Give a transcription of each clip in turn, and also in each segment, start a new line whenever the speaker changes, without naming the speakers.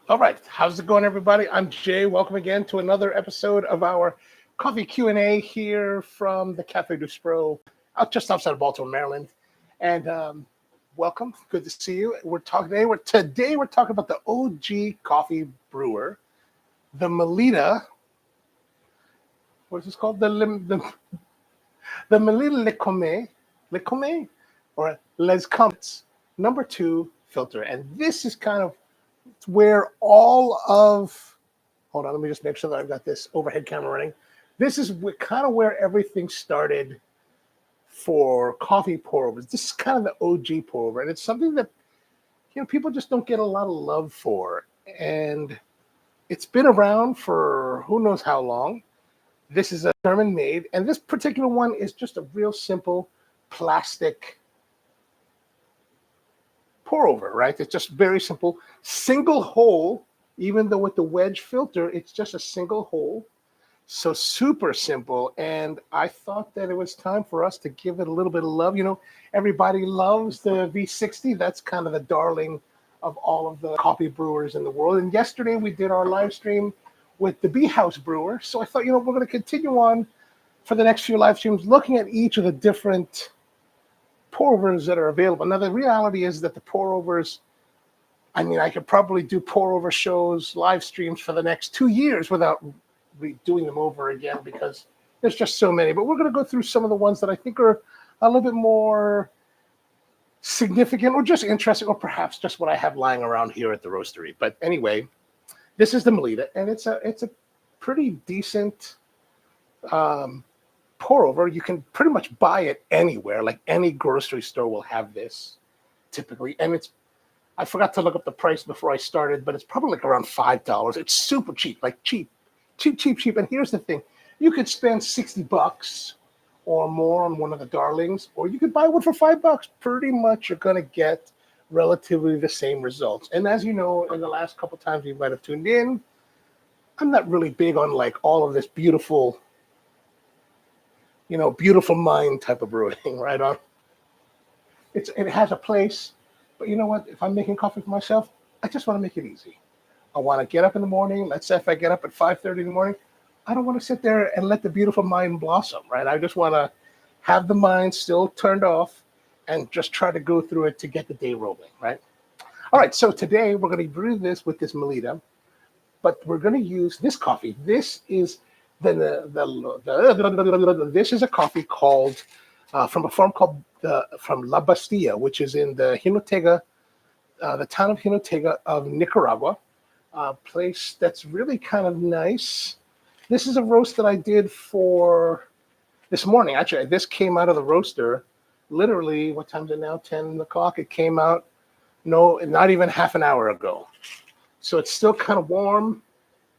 All right, how's it going, everybody? I'm Jay. Welcome again to another episode of our coffee Q&A here from the Cafe du Spro, out just outside of Baltimore, Maryland. And welcome. Good to see you. Today we're talking about the OG coffee brewer, the Melitta. What is this called? The Melitta Le Comets, or Les Comets, number 2 filter. And this is kind of where all of, hold on, let me just make sure that I've got this overhead camera running. This is kind of where everything started for coffee pour overs. This is kind of the OG pour over, and it's something that people just don't get a lot of love for. And it's been around for who knows how long. This is a German made, and this particular one is just a real simple plastic pour over, right? It's just very simple, single hole. Even though with the wedge filter, it's just a single hole. So super simple. And I thought that it was time for us to give it a little bit of love. Everybody loves the V60. That's kind of the darling of all of the coffee brewers in the world. And yesterday we did our live stream with the Bee House brewer. So I thought, we're going to continue on for the next few live streams, looking at each of the different pour overs that are available. Now, the reality is that the pour overs, I could probably do pour over shows, live streams for the next 2 years without doing them over again, because there's just so many. But we're going to go through some of the ones that I think are a little bit more significant, or just interesting, or perhaps just what I have lying around here at the roastery. But anyway, this is the Melitta, and it's a pretty decent pour over. You can pretty much buy it anywhere. Like any grocery store will have this typically, and I forgot to look up the price before I started, but it's probably like around $5. It's super cheap, like cheap. And here's the thing: you could spend $60 or more on one of the darlings, or you could buy one for $5. Pretty much, you're going to get relatively the same results. And as you know, in the last couple times you might have tuned in, I'm not really big on like all of this beautiful mind type of brewing, right? It has a place, but you know what? If I'm making coffee for myself, I just want to make it easy. I want to get up in the morning. Let's say if I get up at 5:30 in the morning, I don't want to sit there and let the beautiful mind blossom, right? I just want to have the mind still turned off and just try to go through it to get the day rolling, right? All right, so today we're going to brew this with this Melitta, but we're going to use this coffee. This is this is a coffee called from a farm called from La Bastilla, which is in the town of Jinotega of Nicaragua, a place that's really kind of nice. This is a roast that I did for this morning. Actually, this came out of the roaster literally, what time is it now? 10 o'clock. It came out, no, not even half an hour ago. So it's still kind of warm.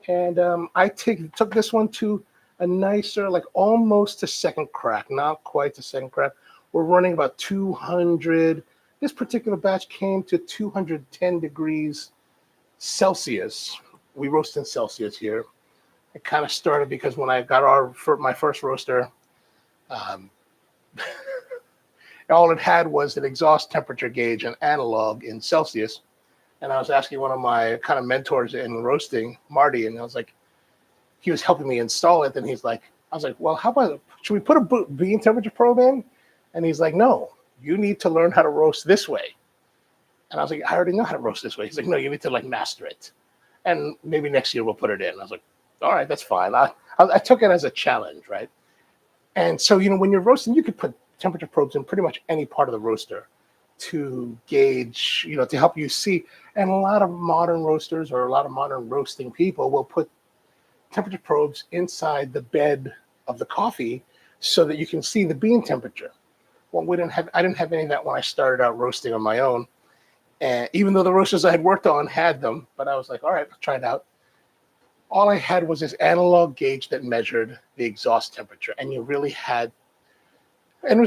And I took this one to a nicer, like almost a second crack, not quite a second crack. We're running about 200. This particular batch came to 210 degrees Celsius. We roast in Celsius here. It kind of started because when I got my first roaster, all it had was an exhaust temperature gauge, an analog in Celsius. And I was asking one of my kind of mentors in roasting, Marty, and I was like, he was helping me install it. And I was like, well, how about, should we put a bean temperature probe in? And he's like, no, you need to learn how to roast this way. And I was like, I already know how to roast this way. He's like, no, you need to master it. And maybe next year we'll put it in. I was like, all right, that's fine. I took it as a challenge, right? And so, when you're roasting, you could put temperature probes in pretty much any part of the roaster to gauge, to help you see. And a lot of modern roasters or a lot of modern roasting people will put temperature probes inside the bed of the coffee so that you can see the bean temperature. Well, I didn't have any of that when I started out roasting on my own. And even though the roasters I had worked on had them, but I was like, all right, let's try it out. All I had was this analog gauge that measured the exhaust temperature, and it was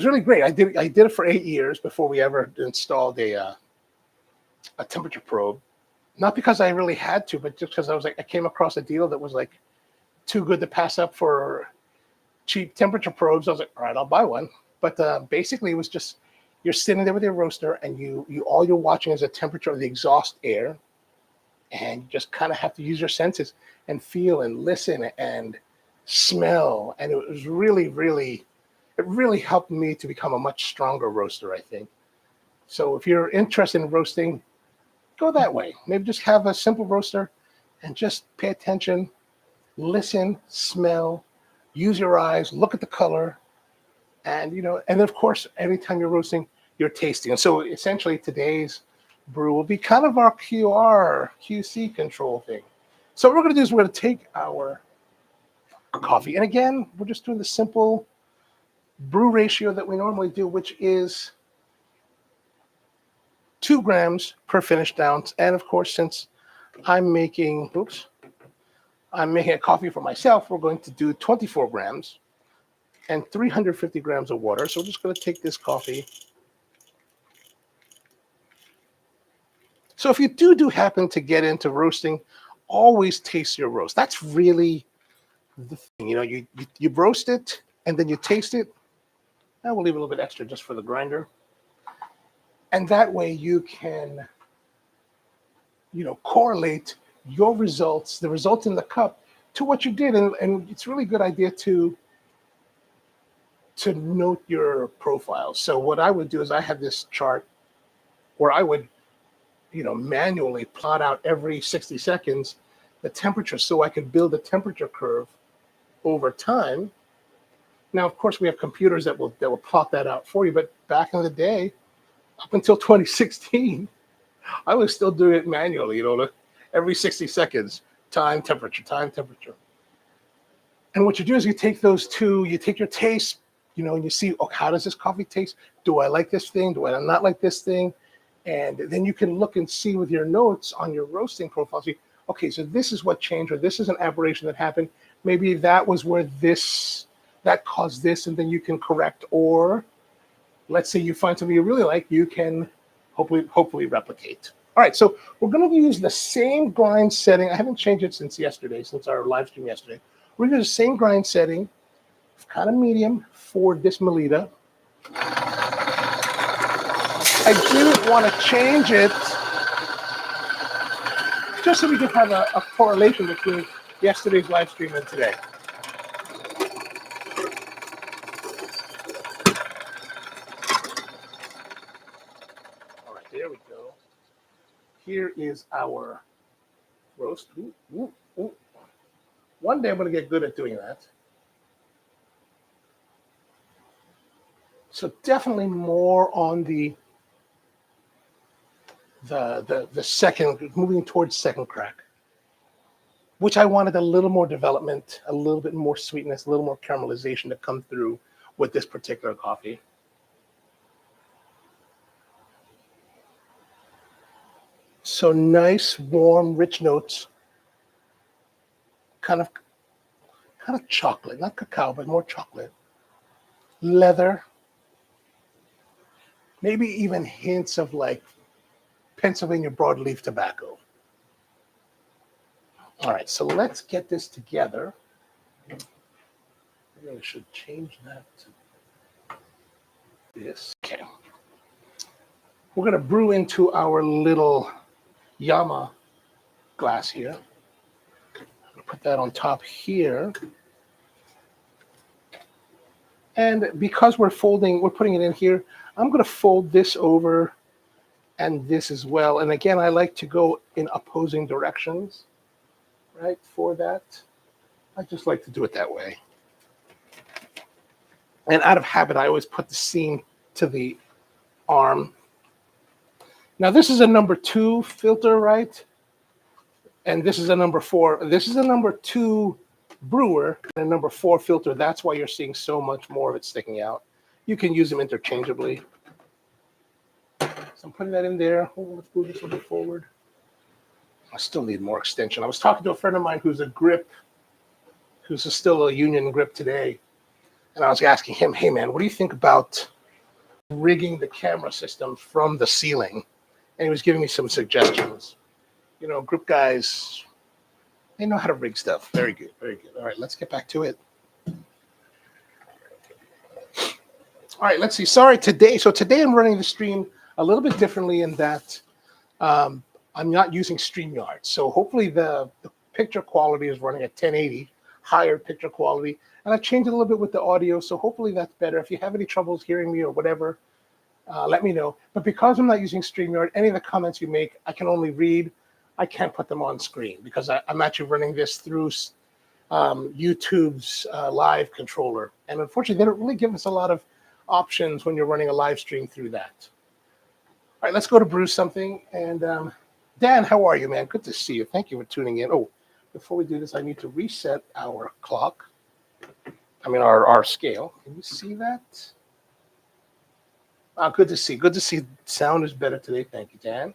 really great. I did it for 8 years before we ever installed a temperature probe. Not because I really had to, but just because I came across a deal that was like too good to pass up for cheap temperature probes. I was like, all right, I'll buy one. But basically, it was just you're sitting there with your roaster, and you all you're watching is the temperature of the exhaust air. and you just kind of have to use your senses and feel and listen and smell. And it was it really helped me to become a much stronger roaster, I think. So if you're interested in roasting, go that way. Maybe just have a simple roaster and just pay attention, listen, smell, use your eyes, look at the color, and and of course, anytime you're roasting, you're tasting. And so essentially today's brew will be kind of our QC control thing. So what we're going to do is we're going to take our coffee, and again, we're just doing the simple brew ratio that we normally do, which is 2 grams per finished ounce. And of course, since I'm making a coffee for myself, we're going to do 24 grams and 350 grams of water. So we're just going to take this coffee. So if you do happen to get into roasting, always taste your roast. That's really the thing. You roast it and then you taste it. I will leave a little bit extra just for the grinder. And that way you can, correlate your results, the result in the cup, to what you did. And it's a really good idea to note your profile. So what I would do is I have this chart where I would, manually plot out every 60 seconds the temperature so I could build a temperature curve over time. Now, of course, we have computers that will plot that out for you. But back in the day, up until 2016, I was still doing it manually, every 60 seconds, time, temperature, time, temperature. And what you do is you take those two, you take your taste, and you see, how does this coffee taste? Do I like this thing? Do I not like this thing? And then you can look and see with your notes on your roasting profile, see, okay, so this is what changed, or this is an aberration that happened. Maybe that was where that caused this, and then you can correct. Or let's say you find something you really like, you can hopefully replicate. All right, so we're going to use the same grind setting. I haven't changed it since our live stream yesterday. We're going to use the same grind setting, kind of medium, for this Melitta. I didn't want to change it just so we can have a correlation between yesterday's live stream and today. All right, there we go. Here is our roast. Ooh, ooh, ooh. One day I'm going to get good at doing that. So definitely more on the second, moving towards second crack, which I wanted a little more development, a little bit more sweetness, a little more caramelization to come through with this particular coffee. So nice, warm, rich notes, kind of chocolate, not cacao, but more chocolate, leather, maybe even hints of like Pennsylvania broadleaf tobacco. All right, so let's get this together. I really should change that to this. Okay. We're going to brew into our little Yama glass here. I'm going to put that on top here. And because we're putting it in here, I'm going to fold this over and this as well. And again, I like to go in opposing directions, right, for that. I just like to do it that way. And out of habit, I always put the seam to the arm. Now, this is a number 2 filter, right? And this is a number 4. This is a number 2 brewer and a number 4 filter. That's why you're seeing so much more of it sticking out. You can use them interchangeably. So I'm putting that in there. Oh, let's move this a little bit forward. I still need more extension. I was talking to a friend of mine who's still a union grip today. And I was asking him, hey, man, what do you think about rigging the camera system from the ceiling? And he was giving me some suggestions. Grip guys, they know how to rig stuff. Very good, very good. All right, let's get back to it. All right, let's see. Sorry, today I'm running the stream a little bit differently in that I'm not using StreamYard. So hopefully the picture quality is running at 1080, higher picture quality. And I've changed a little bit with the audio, so hopefully that's better. If you have any troubles hearing me or whatever, let me know. But because I'm not using StreamYard, any of the comments you make, I can only read. I can't put them on screen because I'm actually running this through YouTube's live controller. And unfortunately, they don't really give us a lot of options when you're running a live stream through that. All right, let's go to brew something. And Dan, how are you, man? Good to see you. Thank you for tuning in. Oh, before we do this, I need to reset our clock. I mean, our scale. Can you see that? Good to see. Good to see. Sound is better today. Thank you, Dan.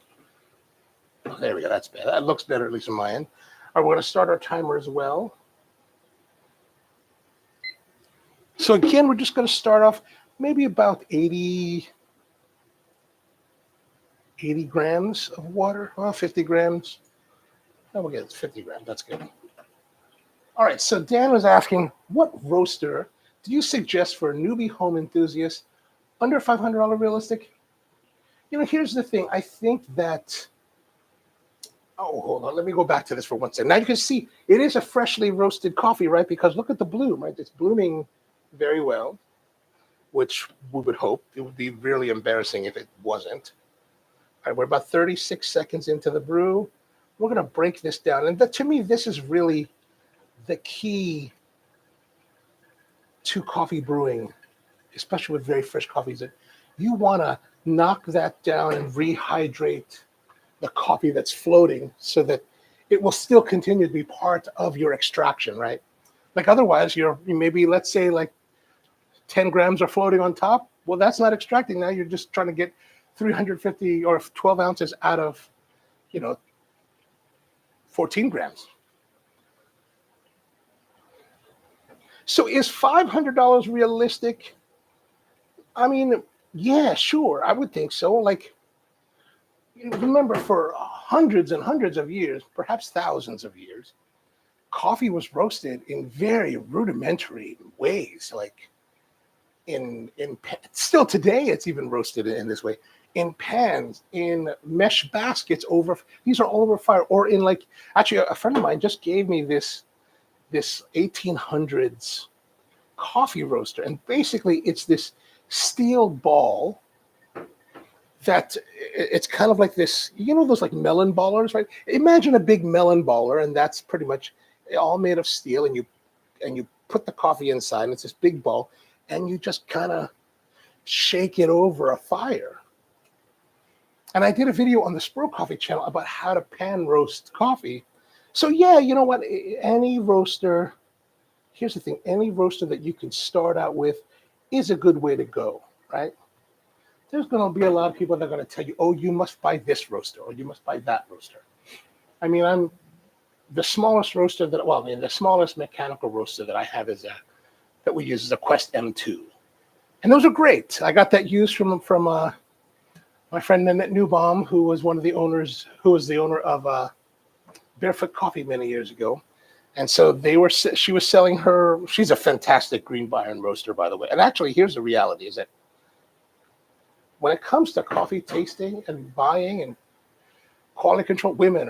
Oh, there we go. That's better. That looks better, at least on my end. All right, we're going to start our timer as well. So again, we're just going to start off maybe about 80 grams of water. Well, 50 grams. Oh, we'll get 50 grams. That's good. All right, so Dan was asking, what roaster do you suggest for a newbie home enthusiast under $500 realistic? You know, here's the thing. I think that, oh, hold on. Let me go back to this for 1 second. Now you can see it is a freshly roasted coffee, right? Because look at the bloom, right? It's blooming very well, which we would hope. It would be really embarrassing if it wasn't. All right, we're about 36 seconds into the brew. We're going to break this down. And to me, this is really the key to coffee brewing, especially with very fresh coffees, that you want to knock that down and rehydrate the coffee that's floating so that it will still continue to be part of your extraction, right? Like otherwise, you maybe, let's say, like 10 grams are floating on top. Well, that's not extracting. Now you're just trying to get 350 or 12 ounces out of, 14 grams. So is $500 realistic? I mean, yeah, sure. I would think so. Like, remember, for hundreds and hundreds of years, perhaps thousands of years, coffee was roasted in very rudimentary ways. Like still today, it's even roasted in this way. In pans, in mesh baskets these are all over fire, or in actually a friend of mine just gave me this 1800s coffee roaster, and basically it's this steel ball that it's kind of like this, those like melon ballers, right? Imagine a big melon baller, and that's pretty much all made of steel, and you put the coffee inside, and it's this big ball, and you just kind of shake it over a fire. And I did a video on the Spro Coffee channel about how to pan roast coffee. So yeah, you know what? Any roaster, here's the thing, any roaster that you can start out with is a good way to go, right? There's going to be a lot of people that are going to tell you, oh, you must buy this roaster, or you must buy that roaster. I mean, the smallest roaster the smallest mechanical roaster that I have that we use is a Quest M2. And those are great. I got that used from my friend Nanette Newbaum, who was the owner of Barefoot Coffee many years ago. And so she was selling she's a fantastic green Byron roaster, by the way. And actually, here's the reality, is that when it comes to coffee tasting and buying and quality control, women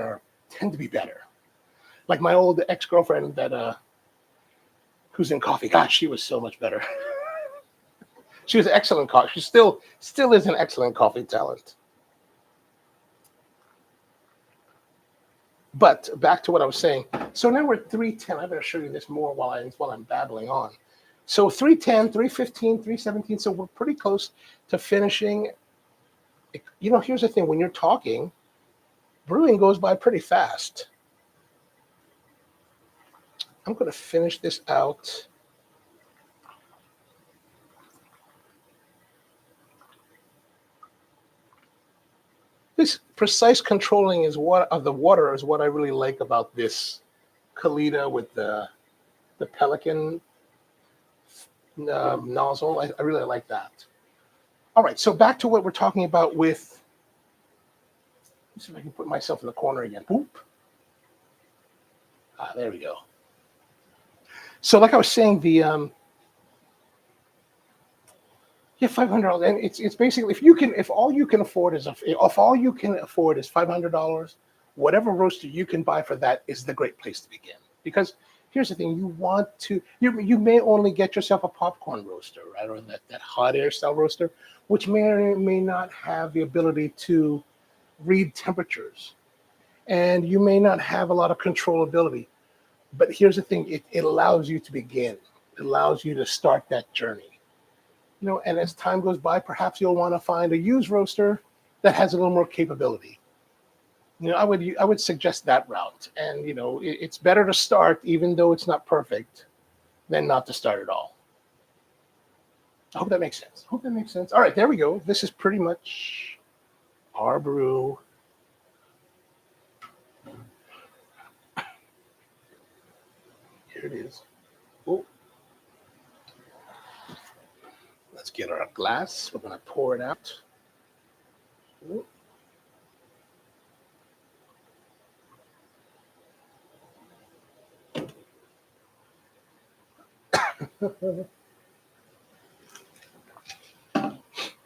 tend to be better. Like my old ex-girlfriend who's in coffee, gosh, she was so much better. She was excellent coffee. She still is an excellent coffee talent. But back to what I was saying. So now we're at 310. I better show you this more while I'm babbling on. So 310, 315, 317. So we're pretty close to finishing. Here's the thing. When you're talking, brewing goes by pretty fast. I'm going to finish this out. This precise controlling of the water is what I really like about this Kalita with the Pelican nozzle. I really like that. All right, so back to what we're talking about with. Let's see if I can put myself in the corner again. Boop. There we go. So like I was saying, Yeah, $500, and it's basically if all you can afford is $500, whatever roaster you can buy for that is the great place to begin. Because here's the thing: you may only get yourself a popcorn roaster, right, or that hot air style roaster, which may or may not have the ability to read temperatures, and you may not have a lot of controllability. But here's the thing: it allows you to begin. It allows you to start that journey. And as time goes by, perhaps you'll want to find a used roaster that has a little more capability. I would suggest that route. And it's better to start, even though it's not perfect, than not to start at all. I hope that makes sense. All right, there we go. This is pretty much our brew. Here it is. Oh. Let's get our glass. We're going to pour it out.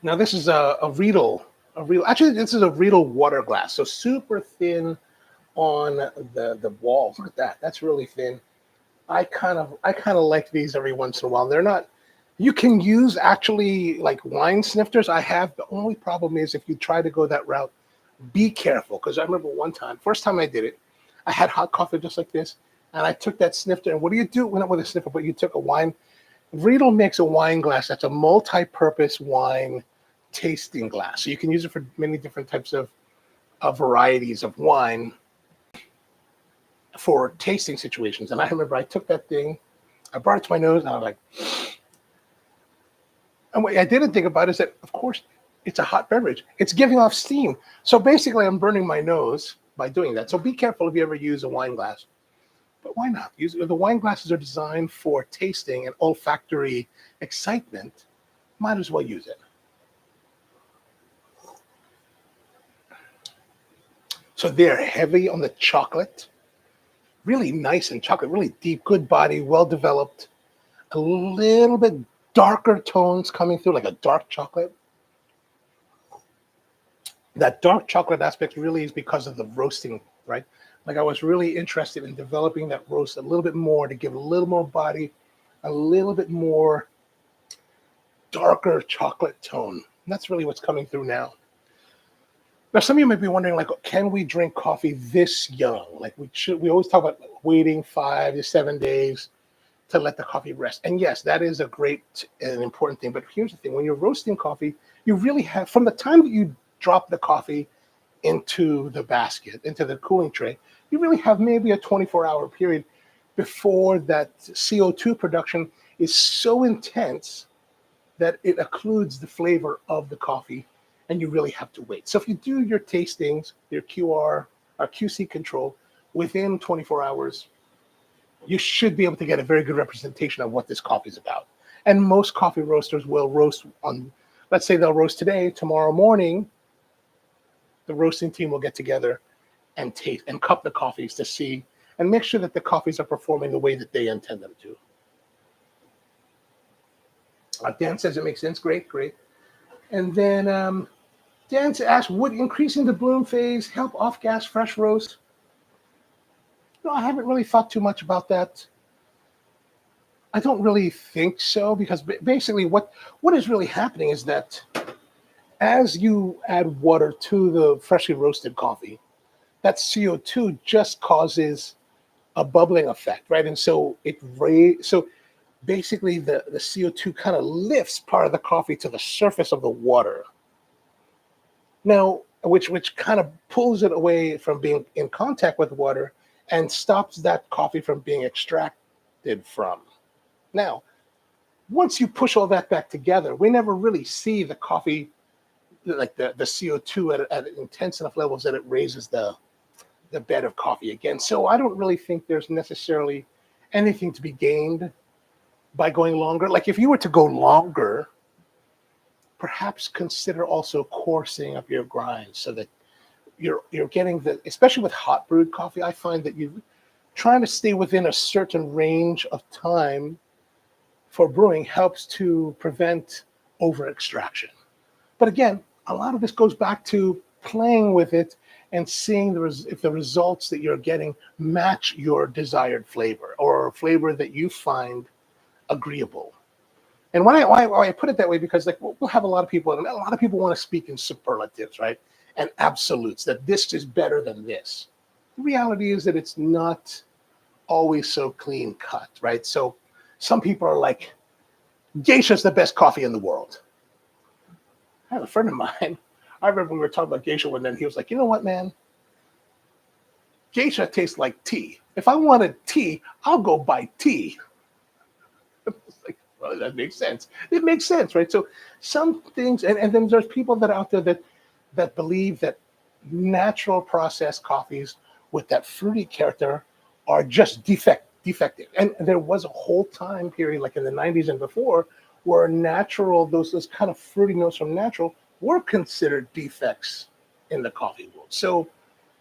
Now this is a Riedel. Actually, this is a Riedel water glass. So super thin on the walls. Look at that. That's really thin. I kind of like these every once in a while. They're not. You can use actually like wine snifters. I have. The only problem is if you try to go that route, be careful. Because I remember first time I did it, I had hot coffee just like this, and I took that snifter. And what do you do? Well, not with a snifter, but you took a wine. Riedel makes a wine glass that's a multi-purpose wine tasting glass. So you can use it for many different types of varieties of wine for tasting situations. And I remember I took that thing, I brought it to my nose, and I was like, and what I didn't think about is that, of course, it's a hot beverage. It's giving off steam. So basically, I'm burning my nose by doing that. So be careful if you ever use a wine glass. But why not? The wine glasses are designed for tasting and olfactory excitement. Might as well use it. So they're heavy on the chocolate. Really nice and chocolate, really deep, good body, well developed. A little bit darker tones coming through, like a dark chocolate. That dark chocolate aspect really is because of the roasting, right? Like I was really interested in developing that roast a little bit more to give a little more body, a little bit more darker chocolate tone. And that's really what's coming through now. Now, some of you might be wondering, like, can we drink coffee this young? Like we always talk about waiting 5 to 7 days to let the coffee rest. And yes, that is a great and important thing. But here's the thing. When you're roasting coffee, you really have, from the time that you drop the coffee into the basket, into the cooling tray, you really have maybe a 24-hour period before that CO2 production is so intense that it occludes the flavor of the coffee, and you really have to wait. So if you do your tastings, your QR or QC control within 24 hours, you should be able to get a very good representation of what this coffee is about. And most coffee roasters will roast on, let's say they'll roast today, tomorrow morning, the roasting team will get together and taste and cup the coffees to see and make sure that the coffees are performing the way that they intend them to. Dan says it makes sense. Great. And then Dan asks, would increasing the bloom phase help off-gas fresh roast? No, I haven't really thought too much about that. I don't really think so, because basically what is really happening is that as you add water to the freshly roasted coffee, that CO2 just causes a bubbling effect, right? And so so basically the CO2 kind of lifts part of the coffee to the surface of the water. Now, which kind of pulls it away from being in contact with water and stops that coffee from being extracted from. Now, once you push all that back together, we never really see the coffee, like the CO2 at intense enough levels that it raises the bed of coffee again. So I don't really think there's necessarily anything to be gained by going longer. Like if you were to go longer, perhaps consider also coursing up your grind so that you're getting especially with hot brewed coffee, I find that you're trying to stay within a certain range of time for brewing helps to prevent over extraction. But again, a lot of this goes back to playing with it and seeing if the results that you're getting match your desired flavor or a flavor that you find agreeable. And why I put it that way, because like we'll have a lot of people, and a lot of people want to speak in superlatives, right? And absolutes, that this is better than this. The reality is that it's not always so clean cut, right? So some people are like, Geisha's the best coffee in the world. I have a friend of mine, I remember we were talking about geisha one day, and he was like, you know what, man? Geisha tastes like tea. If I wanted tea, I'll go buy tea. Like, well, that makes sense. It makes sense, right? So some things, and then there's people that are out there that believe that natural processed coffees with that fruity character are just defective. And there was a whole time period, like in the 90s and before, where natural, those kind of fruity notes from natural were considered defects in the coffee world. So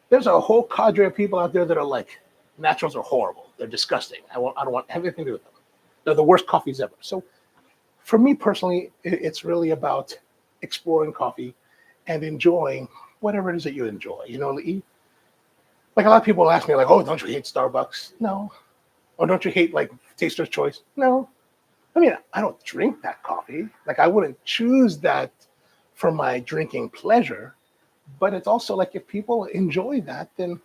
there's a whole cadre of people out there that are like, naturals are horrible. They're disgusting. I don't want anything to do with them. They're the worst coffees ever. So for me personally, it's really about exploring coffee and enjoying whatever it is that you enjoy. You know, like a lot of people ask me like, oh, don't you hate Starbucks? No. Or don't you hate like Taster's Choice? No. I mean, I don't drink that coffee. Like I wouldn't choose that for my drinking pleasure, but it's also like if people enjoy that, then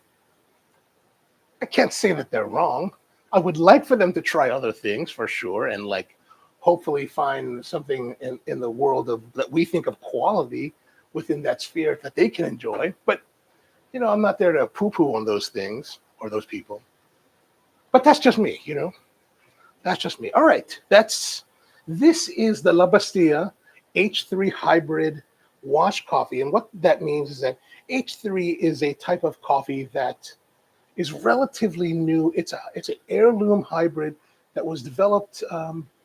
I can't say that they're wrong. I would like for them to try other things for sure, and like hopefully find something in the world of that we think of quality within that sphere that they can enjoy. But you know, I'm not there to poo-poo on those things or those people. But that's just me, you know. That's just me. All right, this is the La Bastilla H3 hybrid wash coffee, and what that means is that H3 is a type of coffee that is relatively new. It's an heirloom hybrid that was developed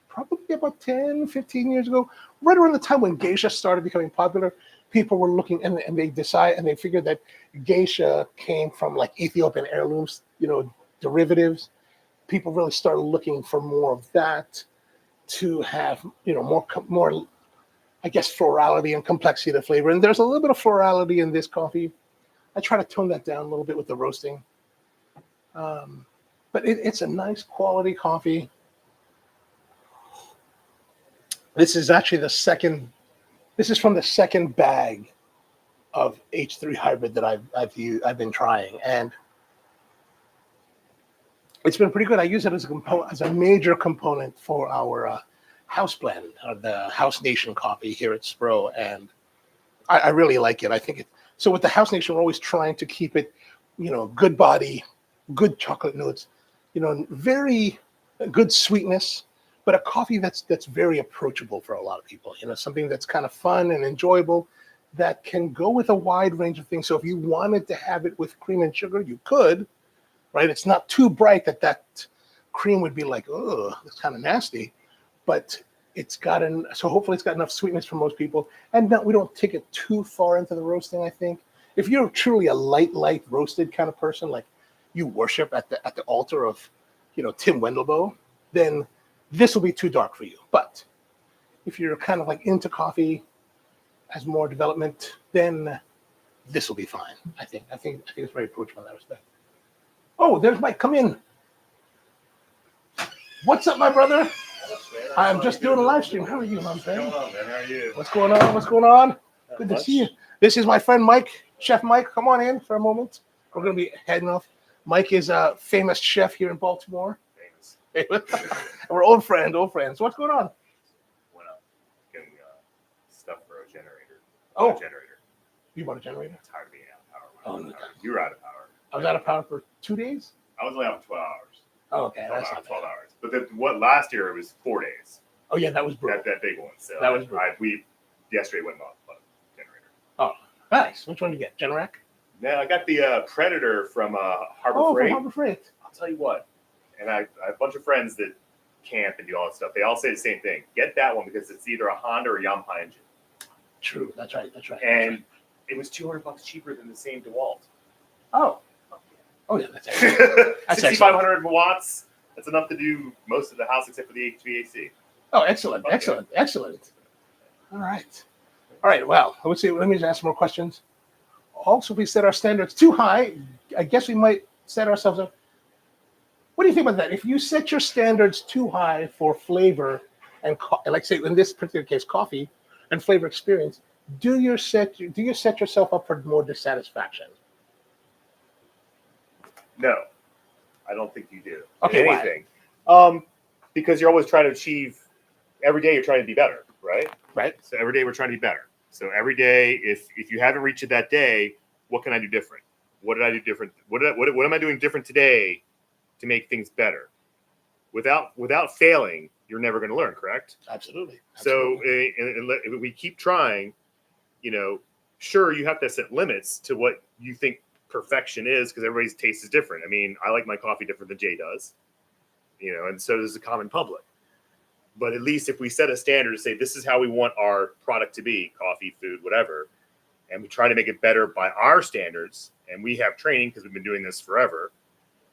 probably about 10, 15 years ago, right around the time when geisha started becoming popular. People were looking, and they figured that geisha came from like Ethiopian heirlooms, you know, derivatives. People really started looking for more of that to have, you know, more, I guess, florality and complexity to flavor. And there's a little bit of florality in this coffee. I try to tone that down a little bit with the roasting. But it's a nice quality coffee. This is actually this is from the second bag of H3 hybrid that I've been trying, and it's been pretty good. I use it as a major component for our house blend, or the House Nation coffee here at Spro, and I really like it. I think it. So with the House Nation, we're always trying to keep it, you know, good body, good chocolate notes, you know, very good sweetness, but a coffee that's very approachable for a lot of people. You know, something that's kind of fun and enjoyable that can go with a wide range of things. So if you wanted to have it with cream and sugar, you could. Right, it's not too bright that cream would be like, oh, it's kind of nasty, but so hopefully it's got enough sweetness for most people, and we don't take it too far into the roasting. I think if you're truly a light roasted kind of person, like you worship at the altar of, you know, Tim Wendelboe, then this will be too dark for you. But if you're kind of like into coffee as more development, then this will be fine. I think it's very approachable in that respect. Oh, there's Mike. Come in. What's up, my brother? I'm just doing a live stream. How are you, my friend?
What's going on, man? How are you?
What's going on? What's going on? Good to see you. This is my friend Mike, Chef Mike. Come on in for a moment. We're going to be heading off. Mike is a famous chef here in Baltimore. Famous. We're old friends. What's going on?
Went up getting stuff for a generator.
Oh,
Generator.
You bought a generator?
I'm tired of being out of power.
Oh, no.
You were out of power.
I was out of power for 2 days?
I was only out for 12 hours.
Oh, okay. That's not
12
bad.
hours. But last year it was 4 days.
Oh, yeah, that was brutal.
That big one. So
that was brutal.
Yesterday went off the generator.
Oh, nice. Which one did you get? Generac?
Man, I got the Predator from Harbor Freight.
From Harbor Freight.
I'll tell you what. And I have a bunch of friends that camp and do all that stuff. They all say the same thing. Get that one because it's either a Honda or a Yamaha engine.
True. That's right.
And it was $200 cheaper than the same DeWalt.
Oh yeah, that's excellent.
6,500 watts. That's enough to do most of the house except for the HVAC.
Oh, excellent. All right. All right. Well, let's see. Let me just ask more questions. Also, if we set our standards too high, I guess we might set ourselves up. What do you think about that? If you set your standards too high for flavor and like say in this particular case, coffee and flavor experience, do you set yourself up for more dissatisfaction?
No, I don't think you do.
Okay,
Anything. Because you're always trying to achieve. Every day you're trying to be better, right?
Right.
So every day we're trying to be better. So every day, if you haven't reached it that day, what can I do different? What did I do different? What am I doing different today to make things better? Without failing, you're never going to learn, correct?
Absolutely.
So if we keep trying, sure, you have to set limits to what you think perfection is, because everybody's taste is different. I mean, I like my coffee different than Jay does, and so does the common public. But at least if we set a standard to say this is how we want our product to be, coffee, food, whatever, and we try to make it better by our standards, and we have training because we've been doing this forever,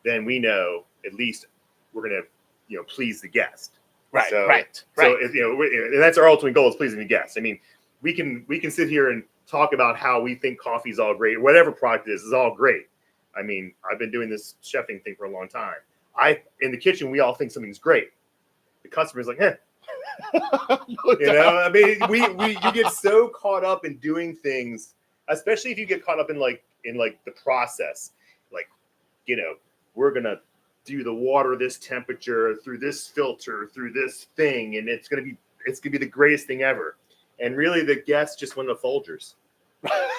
then we know at least we're going to, please the guest.
Right.
So,
right.
So and that's our ultimate goal, is pleasing the guest. I mean, we can sit here and talk about how we think coffee is all great, whatever product it is all great. I mean, I've been doing this chefing thing for a long time. In the kitchen, we all think something's great. The customer's like, I mean, you get so caught up in doing things, especially if you get caught up in the process. Like, we're gonna do the water this temperature through this filter through this thing, and it's gonna be the greatest thing ever. And really, the guests just want the Folgers.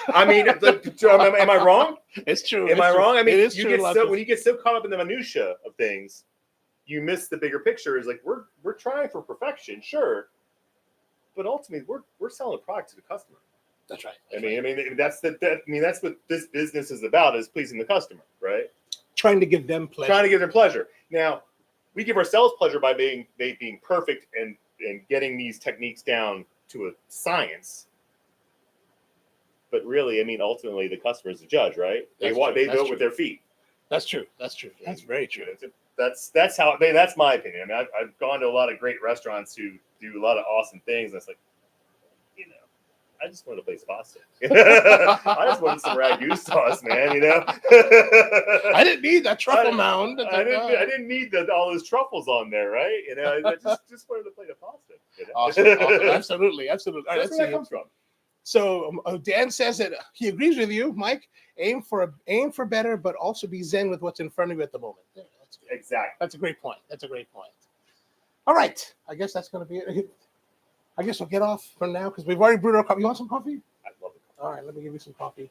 I mean, am I wrong?
It's true.
Am I wrong? I mean,
when
you get so caught up in the minutia of things, you miss the bigger picture. Is like we're trying for perfection, sure, but ultimately we're selling a product to the customer.
That's right.
I mean that's what this business is about, is pleasing the customer, right?
Trying to give them pleasure. Now, we give ourselves pleasure by being perfect and getting these techniques down to a science. But really, I mean, ultimately, the customer is the judge, right? They vote with their feet. That's true. That's very true.
That's my opinion. I mean, I've gone to a lot of great restaurants who do a lot of awesome things. And it's like, I just wanted to place pasta. I just wanted some ragu sauce, man.
I didn't need that truffle mound.
I didn't need all those truffles on there, right? I just wanted to play the pasta.
Awesome. Absolutely. All right,
That's where that comes from.
So Dan says that he agrees with you, Mike. Aim for better, but also be zen with what's in front of you at the moment. Yeah, that's good.
Exactly.
That's a great point. All right. I guess that's going to be it. I guess we'll get off for now because we've already brewed our coffee. You want some coffee?
I love it.
All right. Let me give you some coffee.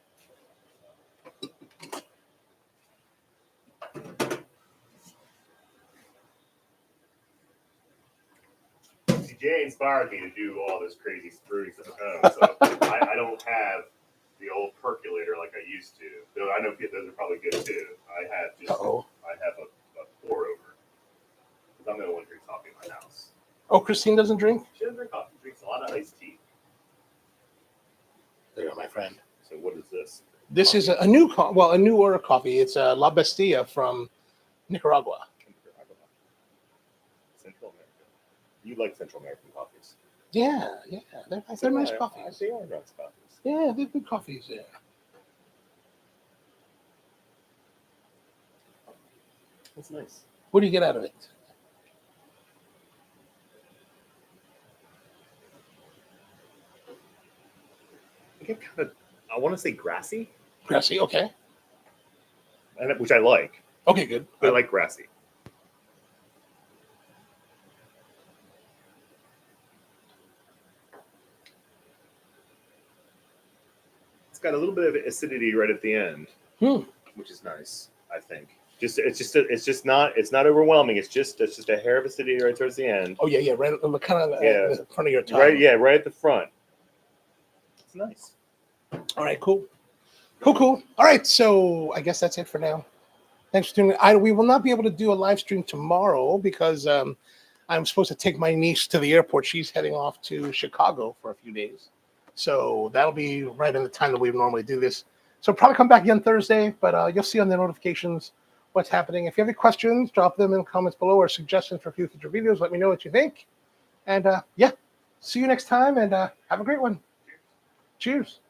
Jay inspired me to do all this crazy brewing stuff at home. So I don't have the old percolator like I used to. Though I know those are probably good too. I have a pour over. Because I'm the only one who drinks coffee in my house.
Oh, Christine doesn't drink?
She doesn't drink coffee. She drinks a lot of iced tea.
There you go, my friend.
So what is this?
This is a new order coffee. It's a La Bestia from Nicaragua.
Central America. You like Central American coffees?
Yeah. They're nice coffees.
They are nice coffees.
Yeah, they're good coffees. Yeah.
That's nice.
What do you get out of it?
I get I want to say grassy.
Grassy, okay.
Which I like.
Okay, good.
I like grassy. It's got a little bit of acidity right at the end, which is nice. I think. It's not overwhelming. It's just a hair of acidity right towards the end.
Oh yeah, right, kind of in front of your tongue.
Right at the front. It's nice.
All right, cool. All right, so I guess that's it for now. Thanks for tuning in. We will not be able to do a live stream tomorrow because I'm supposed to take my niece to the airport. She's heading off to Chicago for a few days. So that'll be right in the time that we normally do this. So probably come back again Thursday, but you'll see on the notifications what's happening. If you have any questions, drop them in the comments below or suggestions for future videos. Let me know what you think. And See you next time, and have a great one. Cheers.